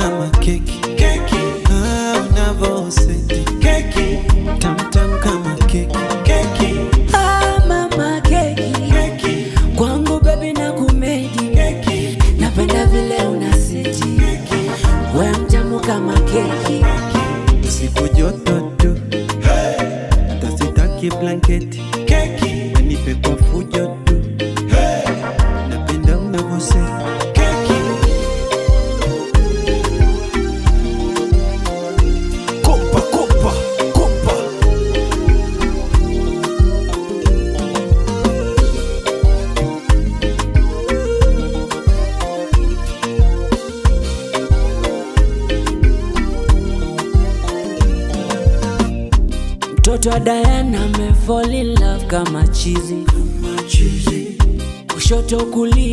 kama keki. Unavoseti keki, tam kama keki. Mama keki, kwangu baby na kumedi. Napenda vile unaseti, we mtamu kama keki. Siku joto tu, hata sitaki blanketi. Nipe kwa fujo tu, napenda unavoseti. Mtoto wa Diana me fall in love kama chizi. Kushoto kulia